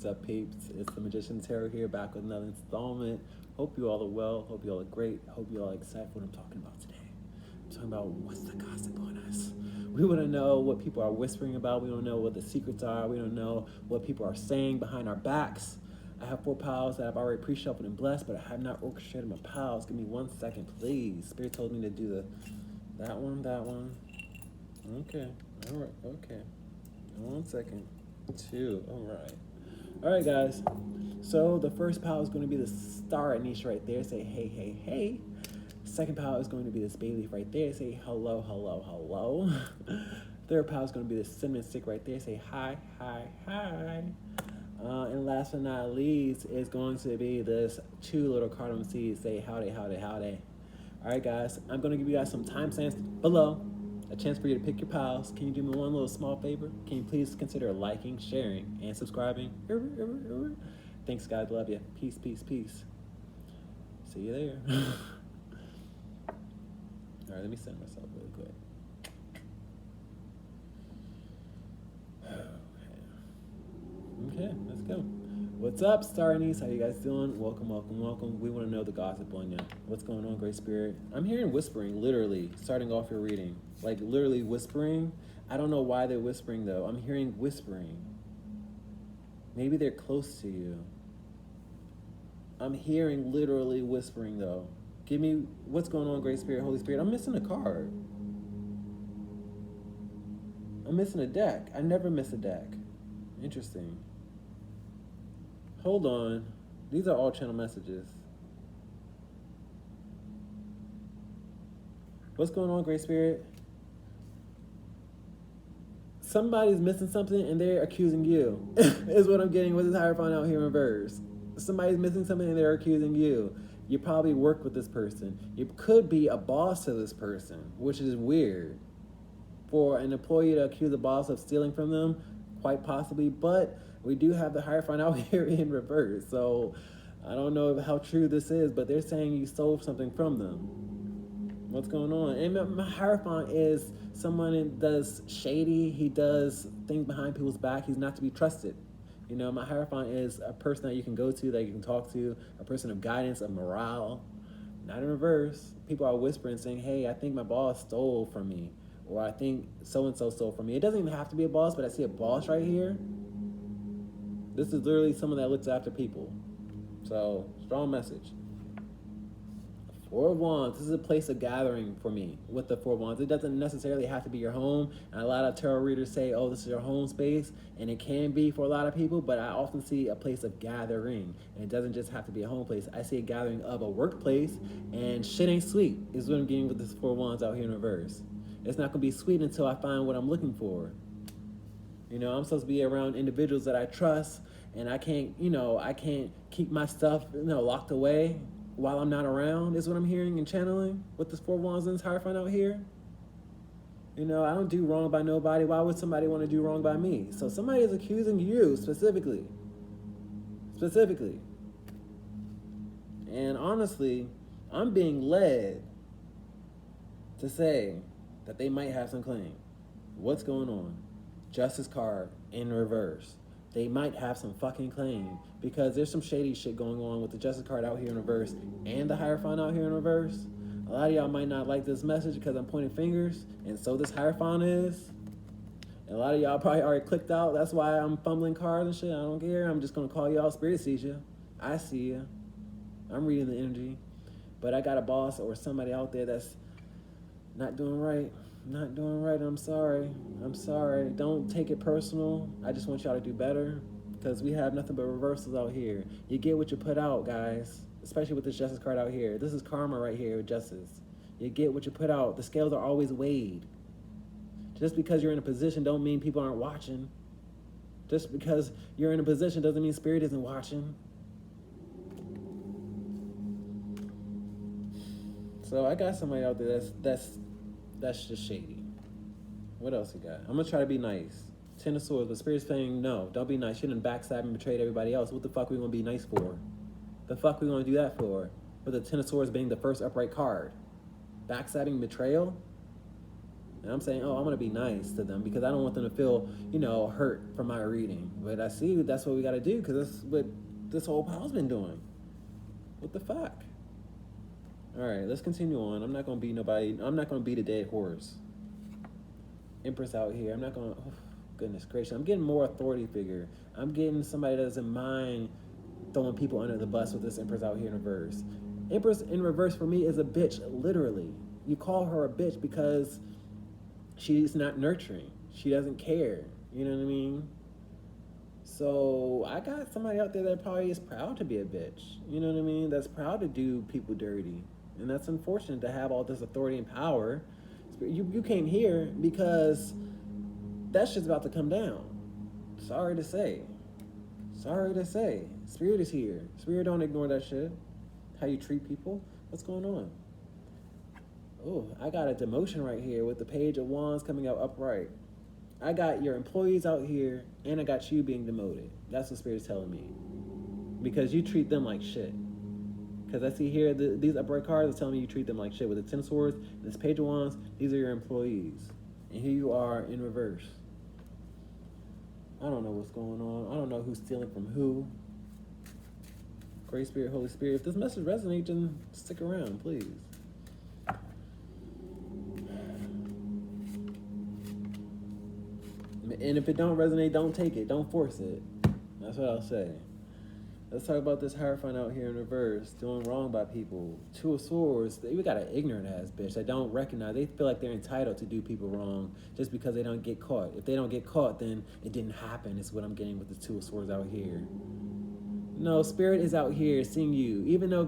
What's up, peeps? It's the Magician Tarot here, back with another installment. Hope you all are well. Hope you all are great. Hope you all are excited for what I'm talking about today. I'm talking about what's the gossip on us. We want to know what people are whispering about. We don't know what the secrets are. We don't know what people are saying behind our backs. I have 4 piles that I've already pre-shuffled and blessed, but I have not orchestrated my piles. Give me 1 second, please. Spirit told me to do that one. Okay. All right. Okay. 1 second. 2. All right. All right, guys. So the first pile is going to be the star ANISE right there. Say hey, hey, hey. Second pile is going to be this bay leaf right there. Say hello, hello, hello. Third pile is going to be this cinnamon stick right there. Say hi, hi, hi. And last but not least is going to be this 2 little cardamom seeds. Say howdy, howdy, howdy. All right, guys. I'm going to give you guys some timestamps below. A chance for you to pick your piles. Can you do me one little small favor? Can you please consider liking, sharing, and subscribing? Thanks, guys. Love you. Peace, peace, peace. See you there. All right, let me send myself really quick. Okay, let's go. What's up, Star ANISE? How you guys doing? Welcome, welcome, welcome. We want to know the gossip on you. What's going on, Great Spirit? I'm hearing whispering, literally, starting off your reading. Like, literally whispering. I don't know why they're whispering, though. I'm hearing whispering. Maybe they're close to you. I'm hearing literally whispering, though. Give me, what's going on, Great Spirit, Holy Spirit? I'm missing a card. I'm missing a deck. I never miss a deck. Interesting. Hold on. These are all channel messages. What's going on, Great Spirit? Somebody's missing something and they're accusing you. Is what I'm getting with this Hierophant out here in reverse. Somebody's missing something and they're accusing you. You probably work with this person. You could be a boss to this person, which is weird. For an employee to accuse a boss of stealing from them, quite possibly, but we do have the Hierophant out here in reverse. So I don't know how true this is, but they're saying you stole something from them. What's going on? And my Hierophant is someone that does shady. He does things behind people's back. He's not to be trusted. You know, my Hierophant is a person that you can go to, that you can talk to, a person of guidance, of morale. Not in reverse. People are whispering, saying, hey, I think my boss stole from me. Or I think so-and-so stole from me. It doesn't even have to be a boss, but I see a boss right here. This is literally someone that looks after people. So, strong message. 4 of Wands. This is a place of gathering for me with the 4 of Wands. It doesn't necessarily have to be your home. And a lot of tarot readers say, oh, this is your home space. And it can be for a lot of people, but I often see a place of gathering. And it doesn't just have to be a home place. I see a gathering of a workplace. And shit ain't sweet is what I'm getting with this 4 of Wands out here in reverse. It's not going to be sweet until I find what I'm looking for. You know, I'm supposed to be around individuals that I trust, and I can't, I can't keep my stuff, locked away while I'm not around, is what I'm hearing and channeling with this 4 of Wands and this Hierophant out here. I don't do wrong by nobody. Why would somebody want to do wrong by me? So somebody is accusing you specifically. And honestly, I'm being led to say that they might have some claim. What's going on? Justice card in reverse. They might have some fucking claim because there's some shady shit going on with the Justice card out here in reverse and the Hierophant out here in reverse. A lot of y'all might not like this message because I'm pointing fingers, and so this Hierophant is. And a lot of y'all probably already clicked out. That's why I'm fumbling cards and shit. I don't care. I'm just going to call y'all. Spirit sees you. I see you. I'm reading the energy. But I got a boss or somebody out there that's not doing right. Not doing right. I'm sorry. Don't take it personal. I just want y'all to do better because we have nothing but reversals out here. You get what you put out, guys, especially with this Justice card out here. This is karma right here with Justice. You get what you put out. The scales are always weighed. Just because you're in a position don't mean people aren't watching. Just because you're in a position doesn't mean Spirit isn't watching. So I got somebody out there that's just shady. What else you got? I'm going to try to be nice. 10 of Swords, but Spirit's saying, no, don't be nice. You didn't backstab and betrayed everybody else. What the fuck are we going to be nice for? The fuck we going to do that for? With the 10 of Swords being the first upright card. Backstabbing, betrayal? And I'm saying, oh, I'm going to be nice to them because I don't want them to feel, hurt from my reading. But I see that's what we got to do because that's what this whole pile's been doing. What the fuck? All right, let's continue on. I'm not going to beat nobody. I'm not going to beat a dead horse. Empress out here. I'm not going to... Oh, goodness gracious. I'm getting more authority figure. I'm getting somebody that doesn't mind throwing people under the bus with this Empress out here in reverse. Empress in reverse for me is a bitch, literally. You call her a bitch because she's not nurturing. She doesn't care. You know what I mean? So I got somebody out there that probably is proud to be a bitch. You know what I mean? That's proud to do people dirty. And that's unfortunate to have all this authority and power. You came here because that shit's about to come down. Sorry to say. Sorry to say. Spirit is here. Spirit don't ignore that shit. How you treat people. What's going on? Oh, I got a demotion right here with the Page of Wands coming out upright. I got your employees out here, and I got you being demoted. That's what Spirit's telling me. Because you treat them like shit. Because I see here, these upright cards are telling me you treat them like shit. With the Ten of Swords, this Page of Wands, these are your employees. And here you are in reverse. I don't know what's going on. I don't know who's stealing from who. Great Spirit, Holy Spirit. If this message resonates, then stick around, please. And if it don't resonate, don't take it. Don't force it. That's what I'll say. Let's talk about this Hierophant out here in reverse, doing wrong by people. Two of Swords, we got an ignorant ass bitch that don't recognize. They feel like they're entitled to do people wrong just because they don't get caught. If they don't get caught, then it didn't happen, is what I'm getting with the Two of Swords out here. No, Spirit is out here seeing you. Even though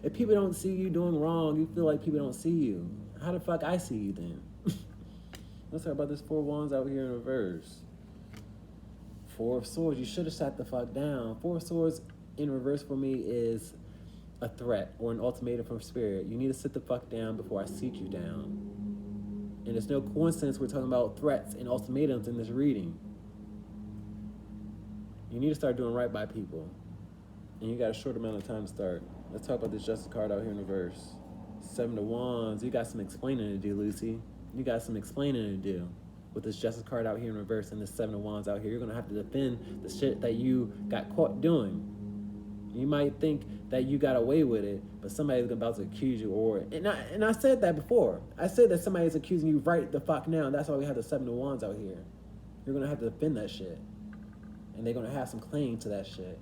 if people don't see you doing wrong, you feel like people don't see you. How the fuck I see you then? Let's talk about this Four of Wands out here in reverse. Four of Swords, you should have sat the fuck down. Four of Swords in reverse for me is a threat or an ultimatum from Spirit. You need to sit the fuck down before I seat you down. And it's no coincidence we're talking about threats and ultimatums in this reading. You need to start doing right by people. And you got a short amount of time to start. Let's talk about this Justice card out here in reverse. Seven of Wands, you got some explaining to do, Lucy. You got some explaining to do with this Justice card out here in reverse and this Seven of Wands out here. You're going to have to defend the shit that you got caught doing. You might think that you got away with it, but somebody's about to accuse you. And I said that before. I said that somebody's accusing you right the fuck now. And that's why we have the Seven of Wands out here. You're going to have to defend that shit. And they're going to have some claim to that shit.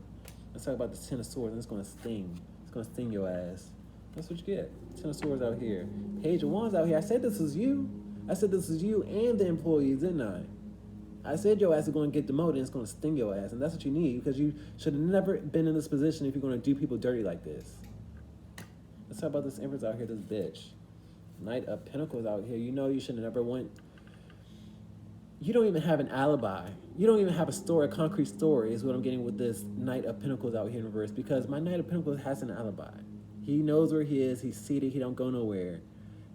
Let's talk about the Ten of Swords, and it's going to sting. It's going to sting your ass. That's what you get. Ten of Swords out here. Page of Wands out here. I said this was you. I said this was you and the employees, didn't I? I said your ass is going to get demoted and it's going to sting your ass. And that's what you need because you should have never been in this position if you're going to do people dirty like this. Let's talk about this Empress out here, this bitch. Knight of Pentacles out here. You know you should have never went. You don't even have an alibi. You don't even have a story, a concrete story is what I'm getting with this Knight of Pentacles out here in reverse because my Knight of Pentacles has an alibi. He knows where he is. He's seated. He don't go nowhere.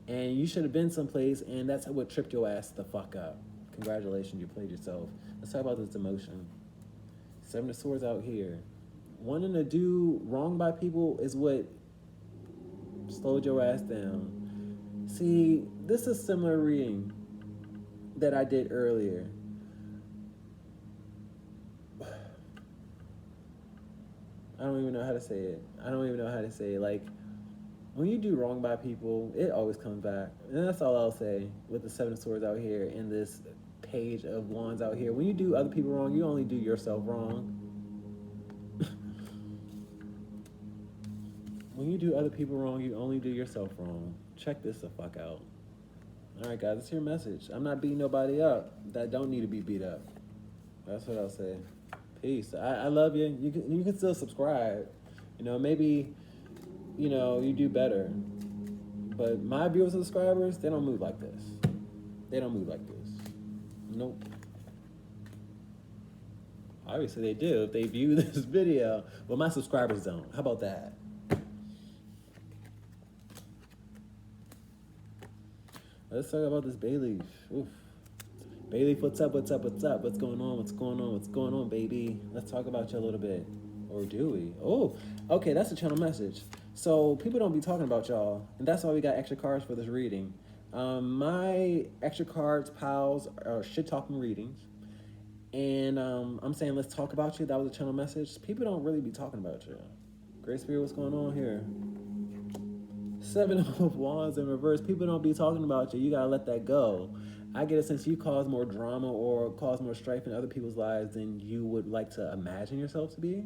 And you should have been someplace, and that's what tripped your ass the fuck up. Congratulations, you played yourself. Let's talk about this demotion. Seven of Swords out here. Wanting to do wrong by people is what slowed your ass down. See, this is similar reading that I did earlier. I don't even know how to say it. Like, when you do wrong by people, it always comes back. And that's all I'll say with the Seven of Swords out here in this Page of Wands out here. When you do other people wrong, you only do yourself wrong. When you do other people wrong, you only do yourself wrong. Check this the fuck out. All right, guys, it's your message. I'm not beating nobody up that don't need to be beat up. That's what I'll say. Peace. I love you. You can still subscribe. Maybe, you do better. But my viewers and subscribers, they don't move like this. Nope. Obviously they do if they view this video. But my subscribers don't. How about that? Let's talk about this Bayleaf. Oof. Bayleaf, what's up? What's going on, baby? Let's talk about you a little bit. Or do we? Oh, okay, that's a channel message. So people don't be talking about y'all, and that's why we got extra cards for this reading. My extra cards, pals, are shit talking readings. And I'm saying, let's talk about you. That was a channel message. People don't really be talking about you. Great Spirit, what's going on here? Seven of Wands in reverse. People don't be talking about you. You gotta let that go. I get a sense you cause more drama or cause more strife in other people's lives than you would like to imagine yourself to be.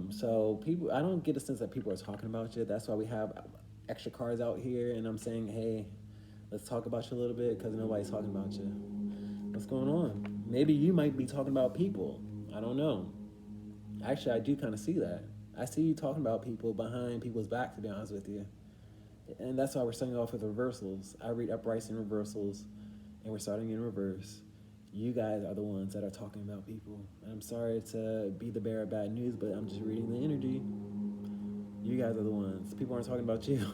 So people, I don't get a sense that people are talking about you. That's why we have extra cards out here, and I'm saying, hey, let's talk about you a little bit because nobody's talking about you. What's going on? Maybe you might be talking about people. I don't know. Actually, I do kind of see that. I see you talking about people behind people's back, to be honest with you. And that's why we're starting off with reversals. I read uprights and reversals, and we're starting in reverse. You guys are the ones that are talking about people. And I'm sorry to be the bearer of bad news, but I'm just reading the energy. You guys are the ones. People aren't talking about you.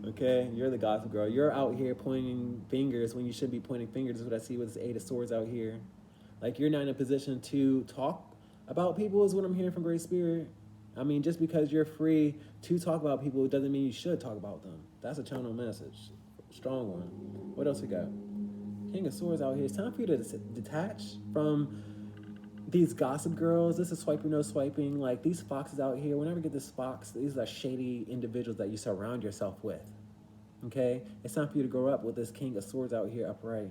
Okay? You're the gossip girl. You're out here pointing fingers when you should be pointing fingers. That's what I see with this Eight of Swords out here. Like, you're not in a position to talk about people is what I'm hearing from Great Spirit. I mean, just because you're free to talk about people, it doesn't mean you should talk about them. That's a channel message. Strong one. What else we got? King of Swords out here. It's time for you to detach from these gossip girls. This is swiping, no swiping. Like, these foxes out here, whenever I get this fox, these are shady individuals that you surround yourself with. Okay? It's time for you to grow up with this King of Swords out here upright.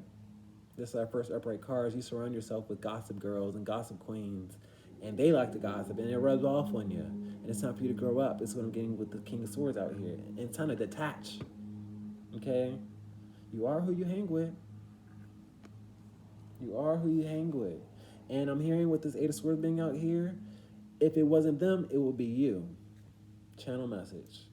This is our first upright cards. You surround yourself with gossip girls and gossip queens. And they like to gossip, and it rubs off on you. And it's time for you to grow up. It's what I'm getting with the King of Swords out here. And it's time to detach. Okay? You are who you hang with. You are who you hang with. And I'm hearing with this Eight of Swords being out here, if it wasn't them, it would be you. Channel message.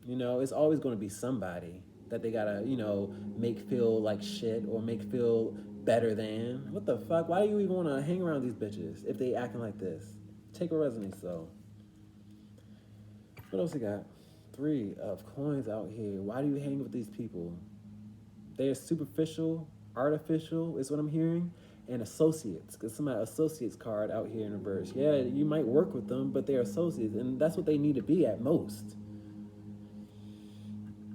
You know, it's always going to be somebody that they gotta, you know, make feel like shit or make feel better than. What the fuck? Why do you even want to hang around these bitches if they acting like this? Take a resonance, though. What else we got? Three of coins out here. Why do you hang with these people? They're superficial, artificial, is what I'm hearing. And associates, because somebody associates card out here in reverse. Yeah, you might work with them, but they're associates, and that's what they need to be at most.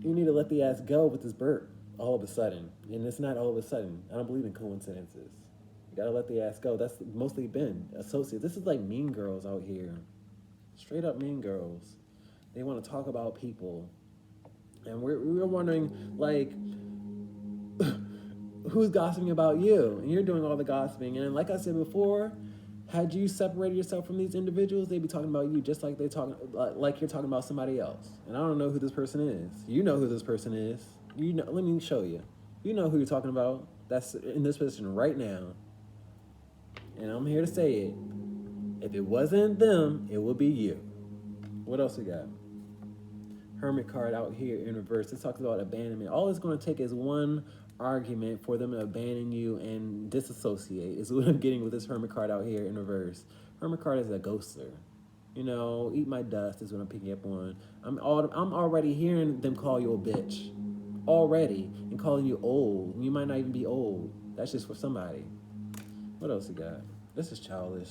You need to let the ass go with this bird all of a sudden. And it's not all of a sudden. I don't believe in coincidences. You gotta let the ass go. That's mostly been associates. This is like mean girls out here. Straight up mean girls. They want to talk about people. And we're wondering, like, who's gossiping about you? And you're doing all the gossiping. And like I said before, had you separated yourself from these individuals, they'd be talking about you just like they're talking, like you're talking about somebody else. And I don't know who this person is. You know who this person is. You know. Let me show you. You know who you're talking about. That's in this position right now. And I'm here to say it. If it wasn't them, it would be you. What else we got? Hermit card out here in reverse. This talks about abandonment. All it's going to take is one argument for them to abandon you and disassociate is what I'm getting with this Hermit card out here in reverse. Hermit card is a ghoster. You know, eat my dust is what I'm picking up on. I'm already hearing them call you a bitch. Already. And calling you old. You might not even be old. That's just for somebody. What else you got? This is childish.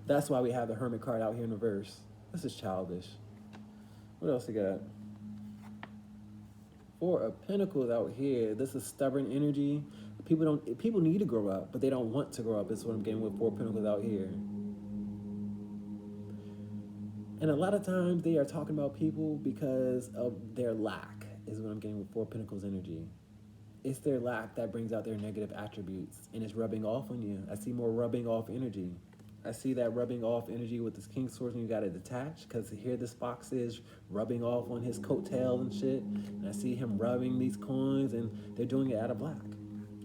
That's why we have the Hermit card out here in reverse. This is childish. What else you got? Four of Pentacles out here. This is stubborn energy. People need to grow up, but they don't want to grow up. Is what I'm getting with Four of Pentacles out here. And a lot of times they are talking about people because of their lack, is what I'm getting with Four of Pentacles energy. It's their lack that brings out their negative attributes, and it's rubbing off on you. I see more rubbing off energy. I see that rubbing off energy with this King Swords, and you gotta detach, because here this fox is rubbing off on his coattails and shit. And I see him rubbing these coins, and they're doing it out of black.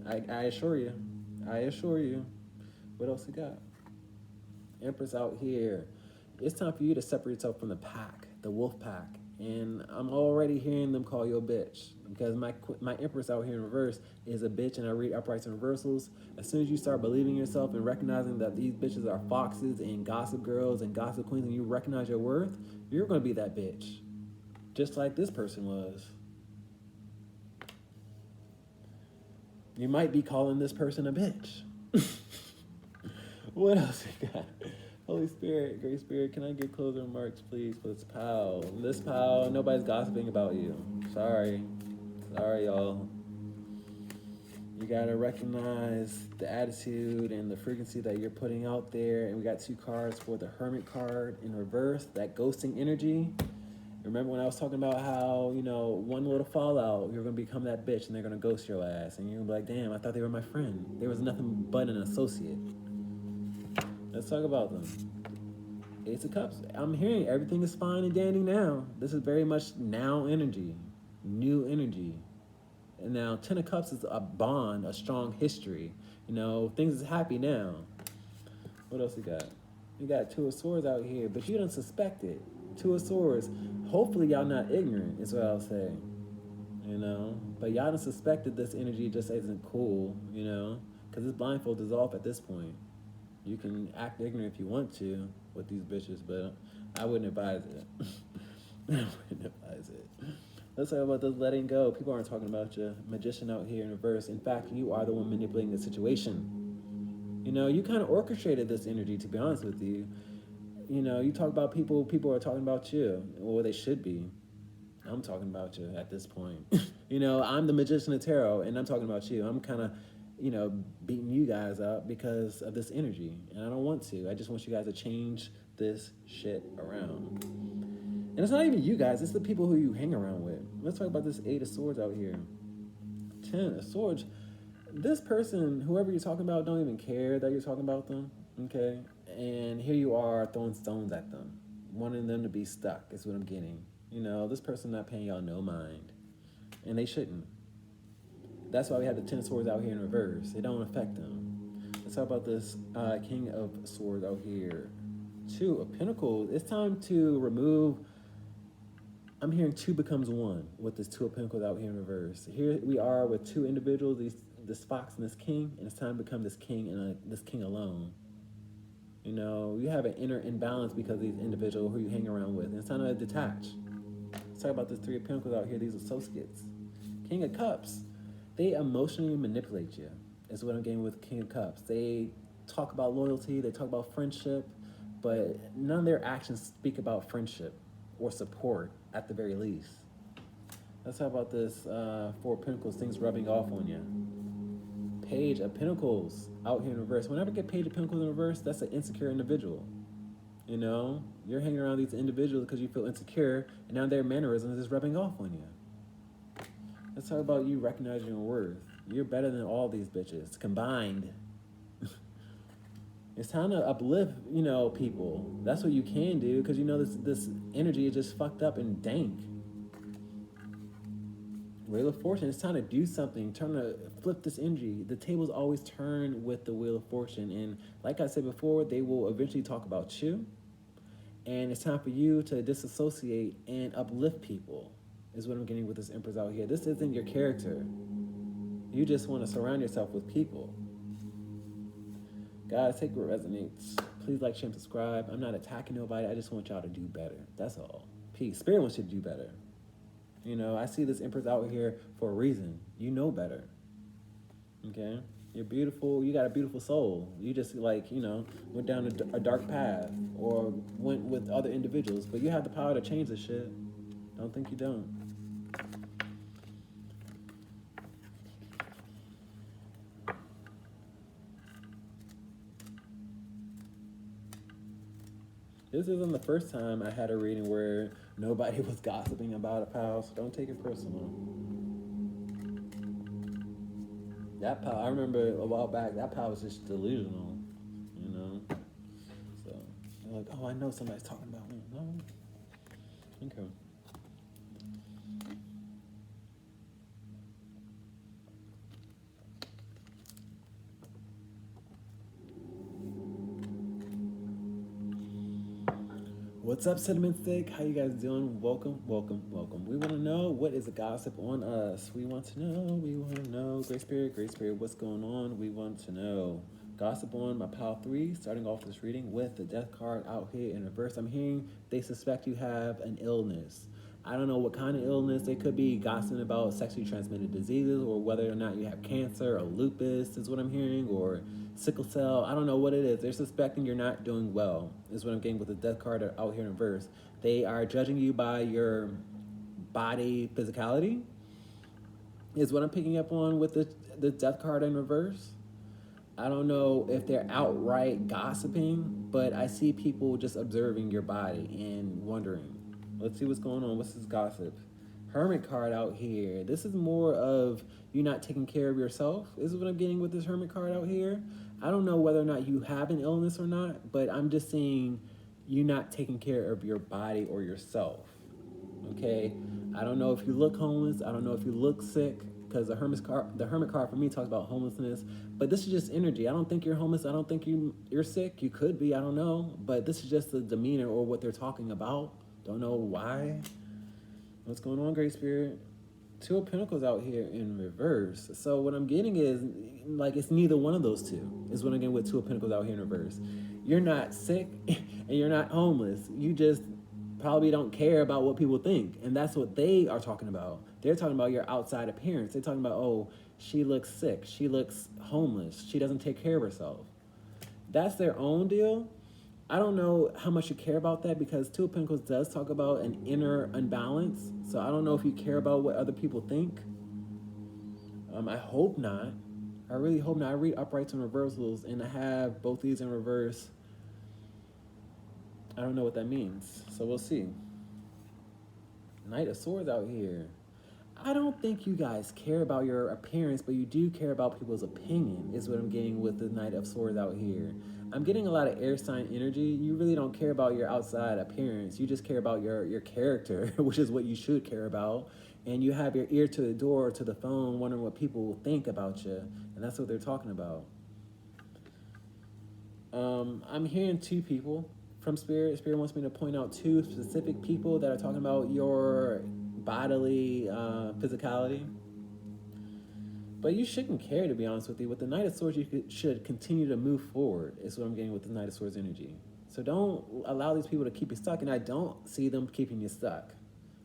I assure you. I assure you. What else you got? Empress out here. It's time for you to separate yourself from the pack, the wolf pack. And I'm already hearing them call you a bitch, because my Empress out here in reverse is a bitch, and I read uprights and reversals. As soon as you start believing yourself and recognizing that these bitches are foxes and gossip girls and gossip queens, and you recognize your worth, you're going to be that bitch, just like this person was. You might be calling this person a bitch. What else we got? Holy Spirit, Great Spirit, can I get closing remarks, please, for this pal? This pal, nobody's gossiping about you. Sorry. Sorry, y'all. You gotta recognize the attitude and the frequency that you're putting out there. And we got 2 cards for the Hermit card in reverse, that ghosting energy. Remember when I was talking about how, one little fallout, you're gonna become that bitch and they're gonna ghost your ass. And you're gonna be like, damn, I thought they were my friend. There was nothing but an associate. Let's talk about them. Ace of Cups. I'm hearing everything is fine and dandy now. This is very much now energy, new energy. And now 10 of Cups is a bond, a strong history. Things is happy now. What else you got? You got 2 of Swords out here, but you don't suspect it. 2 of Swords. Hopefully y'all not ignorant, is what I'll say. But y'all done suspected this energy just isn't cool, because this blindfold is off at this point. You can act ignorant if you want to with these bitches, but I wouldn't advise it. I wouldn't advise it. Let's talk about this letting go. People aren't talking about you. Magician out here in reverse. In fact, you are the one manipulating the situation. You kind of orchestrated this energy, to be honest with you. You talk about people are talking about you. Well, they should be. I'm talking about you at this point. I'm the magician of tarot, and I'm talking about you. I'm kind of, beating you guys up because of this energy, and I don't want to. I just want you guys to change this shit around. And it's not even you guys, it's the people who you hang around with. Let's talk about this 8 of Swords out here. 10 of Swords. This person, whoever you're talking about, don't even care that you're talking about them, okay? And here you are throwing stones at them, wanting them to be stuck is what I'm getting. This person not paying y'all no mind. And they shouldn't. That's why we have the 10 of Swords out here in reverse. It don't affect them. Let's talk about this King of Swords out here. 2 of Pentacles. It's time to remove... I'm hearing 2 becomes 1 with this 2 of Pentacles out here in reverse. Here we are with 2 individuals, this fox and this king, and it's time to become this king and this king alone. You have an inner imbalance because of these individuals who you hang around with, and it's time to detach. Let's talk about this 3 of Pentacles out here, these associates. King of Cups. They emotionally manipulate you, is what I'm getting with King of Cups. They talk about loyalty, they talk about friendship, but none of their actions speak about friendship or support at the very least. Let's talk about this 4 of Pentacles, things rubbing off on you. Page of Pentacles out here in reverse. Whenever I get Page of Pentacles in reverse, that's an insecure individual. You're hanging around these individuals because you feel insecure, and now their mannerisms is rubbing off on you. Let's talk about you recognizing your worth. You're better than all these bitches combined. It's time to uplift, people. That's what you can do, because this energy is just fucked up and dank. Wheel of Fortune, it's time to do something. Time to flip this energy. The tables always turn with the Wheel of Fortune, and like I said before, they will eventually talk about you. And it's time for you to disassociate and uplift people, is what I'm getting with this Empress out here. This isn't your character. You just want to surround yourself with people. Guys, take what resonates. Please like, share, and subscribe. I'm not attacking nobody. I just want y'all to do better. That's all. Peace. Spirit wants you to do better. I see this Empress out here for a reason. You know better. Okay? You're beautiful. You got a beautiful soul. You just, went down a dark path or went with other individuals. But you have the power to change this shit. Don't think you don't. This isn't the first time I had a reading where nobody was gossiping about a pal, so don't take it personal. That pal, I remember a while back, that pal was just delusional, So, they're like, oh, I know somebody's talking about me. No. Okay. What's up, Cinnamon Stick? How you guys doing? Welcome, welcome, welcome. We want to know, what is the gossip on us? We want to know. Great Spirit, what's going on? We want to know. Gossip on my pile 3, starting off this reading with the Death card out here in reverse. I'm hearing they suspect you have an illness. I don't know what kind of illness. They could be gossiping about sexually transmitted diseases, or whether or not you have cancer or lupus is what I'm hearing, or sickle cell. I don't know what it is. They're suspecting you're not doing well, is what I'm getting with the Death card out here in reverse. They are judging you by your body physicality, is what I'm picking up on with the death card in reverse. I don't know if they're outright gossiping, but I see people just observing your body and wondering. Let's see what's going on. What's this gossip? Hermit card out here. This is more of you not taking care of yourself. This is what I'm getting with this Hermit card out here. I don't know whether or not you have an illness or not, but I'm just seeing you not taking care of your body or yourself. Okay? I don't know if you look homeless. I don't know if you look sick, because the Hermit card for me talks about homelessness. But this is just energy. I don't think you're homeless. I don't think you're sick. You could be. I don't know. But this is just the demeanor or what they're talking about. Don't know why. What's going on, Great Spirit? Two of Pentacles out here in reverse. So what I'm getting is, like, it's neither one of those two. Is what I'm getting with Two of Pentacles out here in reverse. You're not sick and you're not homeless. You just probably don't care about what people think. And that's what they are talking about. They're talking about your outside appearance. They're talking about, oh, she looks sick. She looks homeless. She doesn't take care of herself. That's their own deal. I don't know how much you care about that, because Two of Pentacles does talk about an inner unbalance. So I don't know if you care about what other people think. I hope not. I really hope not. I read uprights and reversals, and I have both these in reverse. I don't know what that means. So we'll see. Knight of Swords out here. I don't think you guys care about your appearance, but you do care about people's opinion, is what I'm getting with the Knight of Swords out here. I'm getting a lot of air sign energy. You really don't care about your outside appearance. You just care about your character, which is what you should care about. And you have your ear to the door or to the phone wondering what people will think about you. And that's what they're talking about. I'm hearing two people from Spirit. Spirit wants me to point out two specific people that are talking about your bodily physicality. But you shouldn't care, to be honest with you. With the Knight of Swords, you should continue to move forward, is what I'm getting with the Knight of Swords energy. So don't allow these people to keep you stuck, and I don't see them keeping you stuck,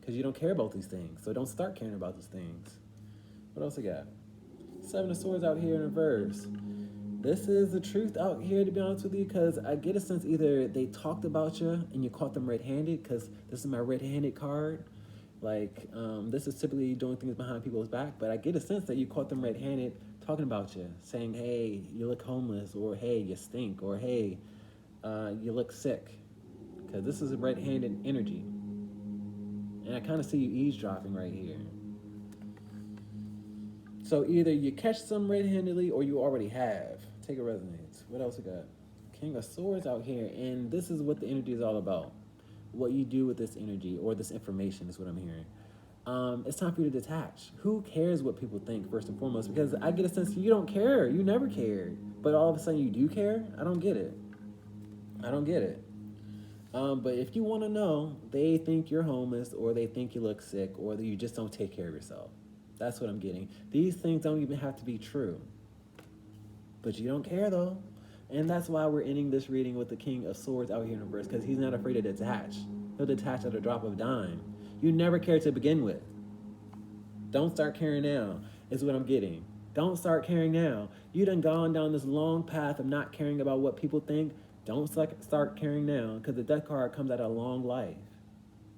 because you don't care about these things. So don't start caring about these things. What else I got? Seven of Swords out here in reverse. This is the truth out here, to be honest with you, because I get a sense either they talked about you and you caught them red-handed, because this is my red-handed card. Like, this is typically doing things behind people's back, but I get a sense that you caught them red-handed talking about you, saying, hey, you look homeless, or hey, you stink, or hey, you look sick, because this is a red-handed energy. And I kind of see you eavesdropping right here. So either you catch them red-handedly or you already have. Take a resonance. What else we got? King of Swords out here, and this is what the energy is all about. What you do with this energy or this information is what I'm hearing. It's time for you to detach. Who cares what people think, first and foremost? Because I get a sense you don't care. You never cared. But all of a sudden you do care? I don't get it. I don't get it. But if you want to know, they think you're homeless, or they think you look sick, or that you just don't take care of yourself. That's what I'm getting. These things don't even have to be true. But you don't care, though. And that's why we're ending this reading with the King of Swords out here in reverse, because he's not afraid to detach. He'll detach at a drop of a dime. You never cared to begin with. Don't start caring now, is what I'm getting. Don't start caring now. You done gone down this long path of not caring about what people think. Don't start caring now, because the death card comes out of a long life.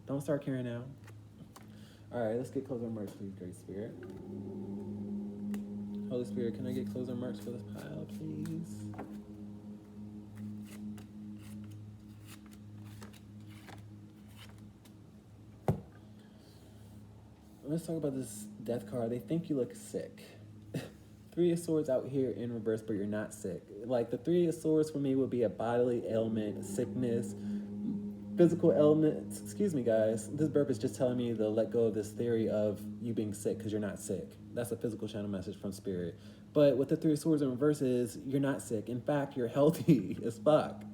Don't start caring now. All right, let's get closing remarks, please, Great Spirit. Holy Spirit, can I get closing remarks for this pile, please? Let's talk about this death card. They think you look sick. Three of Swords out here in reverse, but you're not sick. Like, the Three of Swords for me would be a bodily ailment, sickness, physical ailments. Excuse me, guys. This burp is just telling me to let go of this theory of you being sick because you're not sick. That's a physical channel message from Spirit. But with the Three of Swords in reverse is you're not sick. In fact, you're healthy as fuck.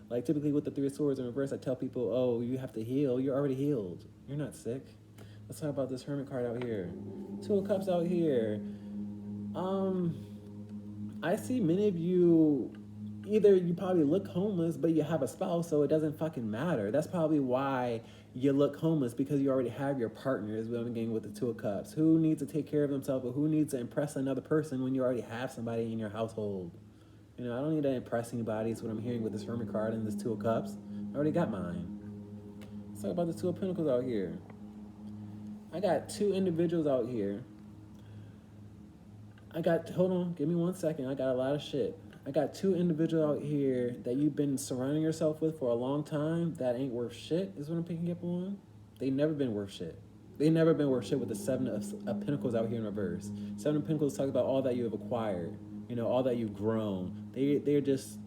Like, typically with the Three of Swords in reverse, I tell people, oh, you have to heal. You're already healed. You're not sick. Let's talk about this Hermit card out here. Two of Cups out here. I see many of you, either you probably look homeless, but you have a spouse, so it doesn't fucking matter. That's probably why you look homeless, because you already have your partner, is what I'm getting with the Two of Cups. Who needs to take care of themselves, or who needs to impress another person when you already have somebody in your household? You know, I don't need to impress anybody, is what I'm hearing with this Hermit card and this Two of Cups. I already got mine. Let's talk about the Two of Pentacles out here. I got two individuals out here hold on, give me 1 second. I got a lot of shit. I got 2 individuals out here that you've been surrounding yourself with for a long time that ain't worth shit, is what I'm picking up on. They never been worth shit. They never been worth shit with the 7 of Pentacles out here in reverse. 7 of Pentacles talks about all that you have acquired, all that you've grown. They're just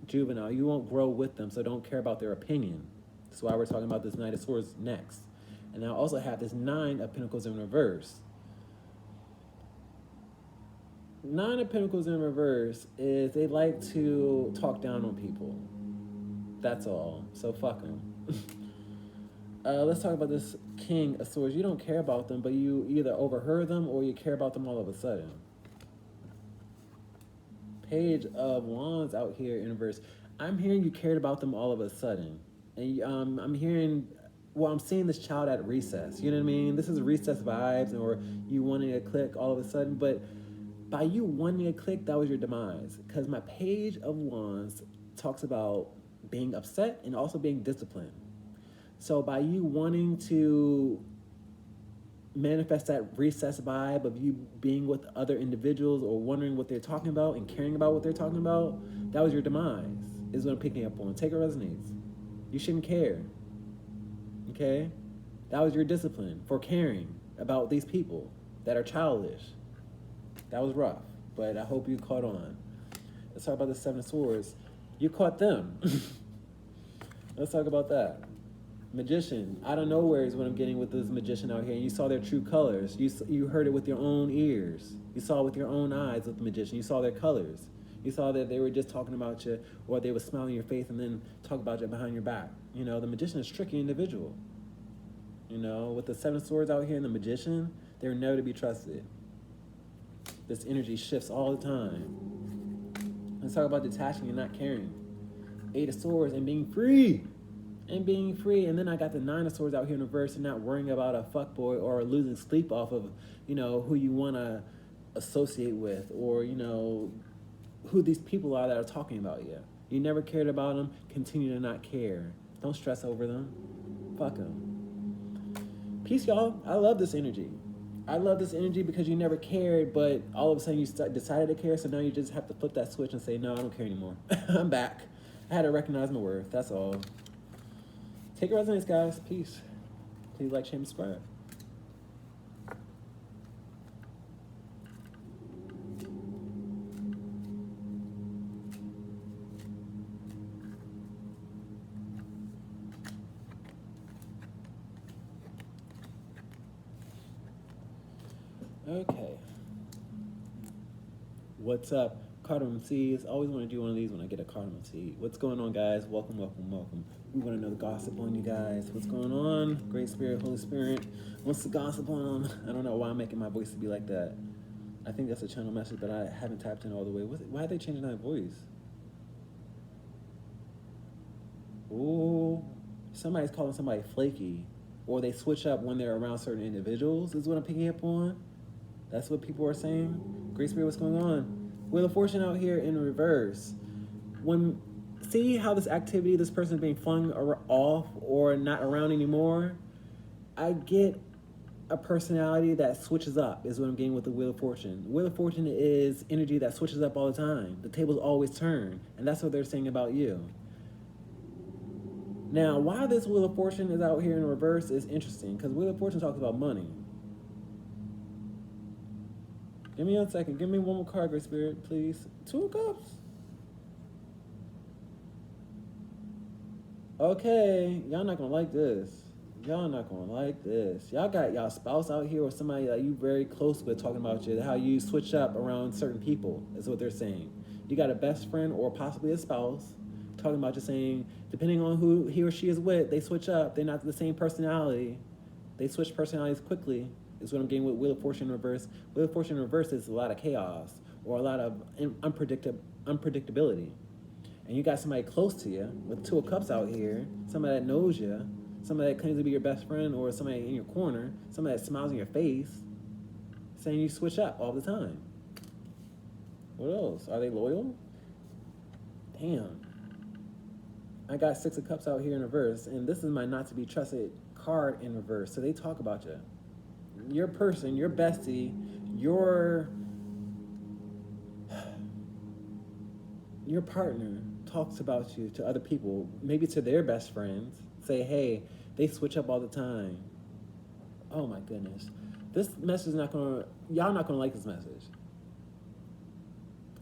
juvenile. You won't grow with them, so don't care about their opinion. That's why we're talking about this Knight of Swords next. And I also have this 9 of Pentacles in reverse. 9 of Pentacles in reverse is they like to talk down on people. That's all. So fuck them. Let's talk about this King of Swords. You don't care about them, but you either overheard them or you care about them all of a sudden. Page of Wands out here in reverse. I'm hearing you cared about them all of a sudden. And I'm hearing, I'm seeing this child at recess. You know what I mean? This is recess vibes, or you wanting to click all of a sudden. But by you wanting to click, that was your demise. Because my Page of Wands talks about being upset and also being disciplined. So by you wanting to manifest that recess vibe of you being with other individuals or wondering what they're talking about and caring about what they're talking about, that was your demise, is what I'm picking up on. Take it resonates. You shouldn't care. Okay? That was your discipline for caring about these people that are childish. That was rough, but I hope you caught on. Let's talk about the 7 of Swords. You caught them. Let's talk about that. Magician, out of nowhere is what I'm getting with this magician out here. And you saw their true colors. You heard it with your own ears. You saw it with your own eyes with the magician. You saw their colors. You saw that they were just talking about you, or they would smile in your face and then talk about you behind your back. The magician is a tricky individual. With the 7 of Swords out here and the magician, they're never to be trusted. This energy shifts all the time. Let's talk about detaching and not caring. 8 of Swords and being free. And being free. And then I got the 9 of Swords out here in reverse and not worrying about a fuckboy or losing sleep off of, who you want to associate with, or, who these people are that are talking about you. You never cared about them. Continue to not care. Don't stress over them. Fuck them. Peace, y'all. I love this energy. I love this energy because you never cared, but all of a sudden you decided to care, so now you just have to flip that switch and say, no, I don't care anymore. I'm back. I had to recognize my worth. That's all. Take it resonates, guys. Peace. Please like, share, and subscribe. Okay. What's up? Cardamom seeds. Always want to do one of these when I get a cardamom seed. What's going on, guys? Welcome, welcome, welcome. We want to know the gossip on you guys. What's going on? Great Spirit, Holy Spirit wants to gossip on. I don't know why I'm making my voice to be like that. I think that's a channel message, but I haven't tapped in all the way. Why are they changing that voice? Ooh, somebody's calling somebody flaky, or they switch up when they're around certain individuals, is what I'm picking up on. That's what people are saying. Great Spirit, what's going on? Wheel of Fortune out here in reverse. See how this activity, this person is being flung off or not around anymore? I get a personality that switches up, is what I'm getting with the Wheel of Fortune. Wheel of Fortune is energy that switches up all the time. The tables always turn, and that's what they're saying about you. Now, why this Wheel of Fortune is out here in reverse is interesting, because Wheel of Fortune talks about money. Give me 1 second. Give me one more card, Great Spirit, please. 2 of Cups. Okay, y'all not gonna like this. Y'all not gonna like this. Y'all got y'all spouse out here or somebody that you very close with talking about you, how you switch up around certain people, is what they're saying. You got a best friend or possibly a spouse talking about you, saying, depending on who he or she is with, they switch up. They're not the same personality. They switch personalities quickly, is what I'm getting with Wheel of Fortune in reverse. Wheel of Fortune in reverse is a lot of chaos or a lot of unpredictability. And you got somebody close to you with 2 of Cups out here, somebody that knows you, somebody that claims to be your best friend, or somebody in your corner, somebody that smiles in your face, saying you switch up all the time. What else? Are they loyal? Damn. I got 6 of Cups out here in reverse, and this is my not to be trusted card in reverse. So they talk about you. Your person, your bestie, your your partner talks about you to other people, maybe to their best friends, say, hey, they switch up all the time. Oh my goodness. This message is not gonna, y'all not gonna like this message.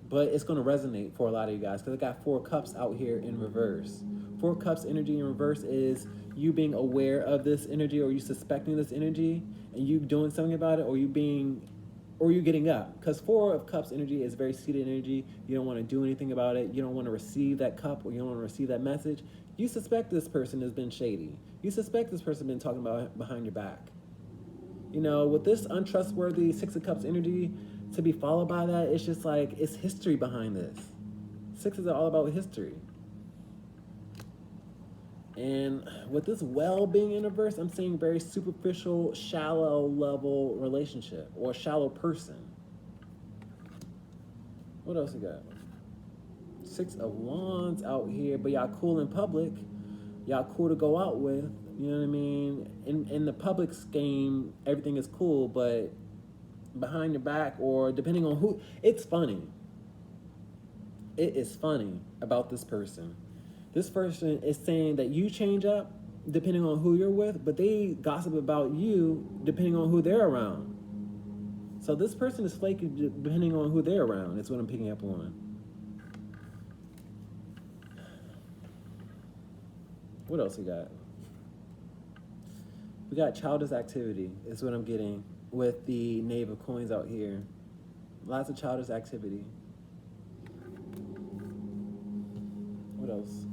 But it's gonna resonate for a lot of you guys because I got 4 cups out here in reverse. 4 cups energy in reverse is you being aware of this energy, or you suspecting this energy and you doing something about it, or you getting up. Because 4 of cups energy is very seated energy. You don't want to do anything about it. You don't want to receive that cup, or you don't want to receive that message. You suspect this person has been shady. You suspect this person has been talking about behind your back. You know, with this untrustworthy 6 of cups energy, to be followed by that, it's just like, it's history behind this. 6 is all about history. And with this well being in reverse, I'm seeing very superficial, shallow level relationship, or shallow person. What else we got? 6 of Wands out here, but y'all cool in public. Y'all cool to go out with. You know what I mean? In the public scheme, everything is cool, but behind your back, or depending on who, it's funny. It is funny about this person. This person is saying that you change up depending on who you're with, but they gossip about you depending on who they're around. So this person is flaky depending on who they're around. That's what I'm picking up on. What else we got? We got childish activity is what I'm getting with the Knave of Coins out here. Lots of childish activity. What else?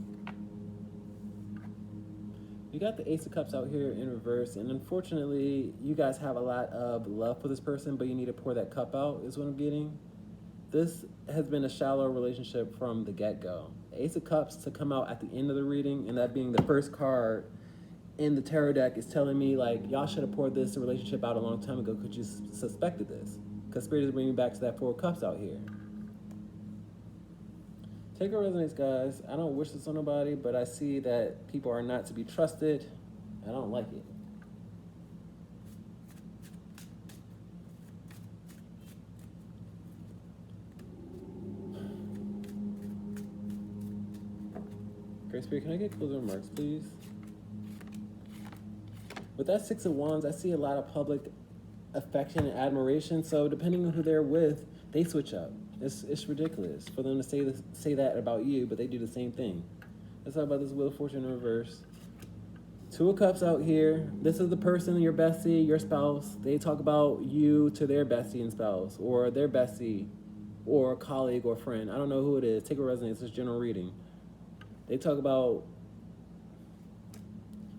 You got the Ace of Cups out here in reverse, and unfortunately, you guys have a lot of love for this person, but you need to pour that cup out, is what I'm getting. This has been a shallow relationship from the get-go. Ace of Cups to come out at the end of the reading, and that being the first card in the tarot deck, is telling me, like, y'all should have poured this relationship out a long time ago because you suspected this. Because Spirit is bringing me back to that 4 of Cups out here. Take what resonates, guys. I don't wish this on nobody, but I see that people are not to be trusted. I don't like it. Great Spirit, can I get closing remarks, please? With that 6 of Wands, I see a lot of public affection and admiration. So depending on who they're with, they switch up. It's ridiculous for them to say that about you, but they do the same thing. Let's talk about this Wheel of Fortune in reverse. 2 of Cups out here. This is the person, your bestie, your spouse. They talk about you to their bestie and spouse, or their bestie, or colleague, or friend. I don't know who it is. Take a resonance. It's general reading. They talk about...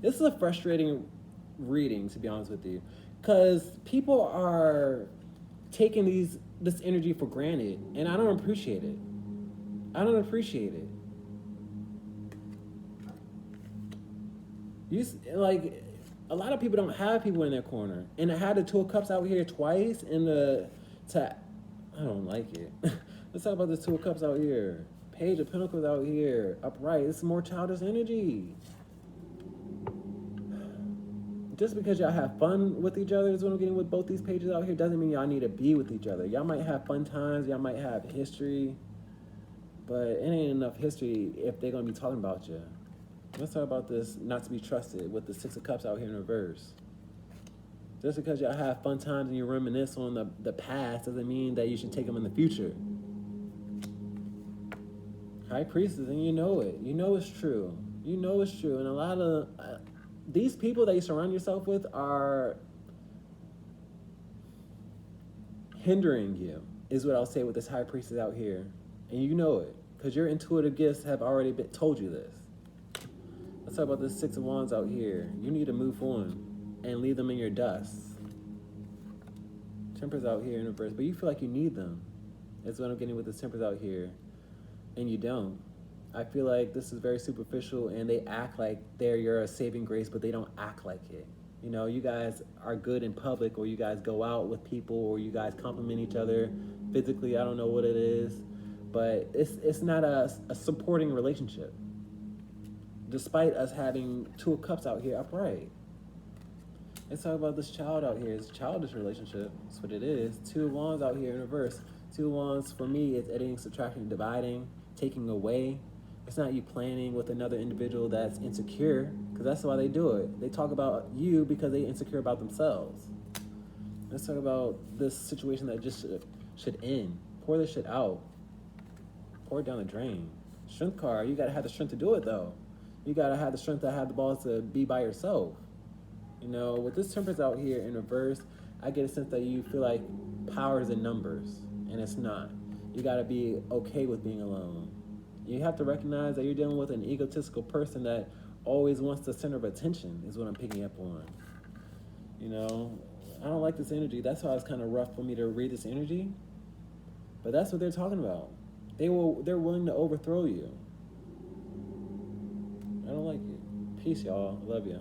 This is a frustrating reading, to be honest with you, because people are taking this energy for granted, and I don't appreciate it. I don't appreciate it. Like, a lot of people don't have people in their corner, and I had the 2 of Cups out here twice, and I don't like it. Let's talk about the 2 of Cups out here. Page of Pentacles out here, upright. It's more childish energy. Just because y'all have fun with each other is what I'm getting with both these pages out here, doesn't mean y'all need to be with each other. Y'all might have fun times, y'all might have history, but it ain't enough history if they're going to be talking about you. Let's talk about this not to be trusted with the 6 of Cups out here in reverse. Just because y'all have fun times and you reminisce on the past doesn't mean that you should take them in the future. High Priestess, and you know it. You know it's true. You know it's true. And a lot of... these people that you surround yourself with are hindering you, is what I'll say with this High Priestess out here. And you know it, because your intuitive gifts have already told you this. Let's talk about this 6 of Wands out here. You need to move on and leave them in your dust. Temperance out here in reverse, but you feel like you need them. That's what I'm getting with this Temperance out here. And you don't. I feel like this is very superficial, and they act like they're your saving grace, but they don't act like it. You know, you guys are good in public, or you guys go out with people, or you guys compliment each other physically. I don't know what it is, but it's not a supporting relationship. Despite us having 2 of Cups out here upright. Let's talk about this child out here. It's a childish relationship. That's what it is. 2 of Wands out here in reverse. 2 of Wands for me is editing, subtracting, dividing. taking away. It's not you planning with another individual that's insecure, because that's why they do it. They talk about you because they're insecure about themselves. Let's talk about this situation that just should end. Pour this shit out. Pour it down the drain. Strength card, you gotta have the strength to do it though. You gotta have the strength to have the balls to be by yourself. You know, with this Temperance out here in reverse, I get a sense that you feel like power is in numbers, and it's not. You gotta be okay with being alone. You have to recognize that you're dealing with an egotistical person that always wants the center of attention, is what I'm picking up on. You know, I don't like this energy. That's why it's kind of rough for me to read this energy. But that's what they're talking about. They're willing to overthrow you. I don't like it. Peace, y'all. Love you.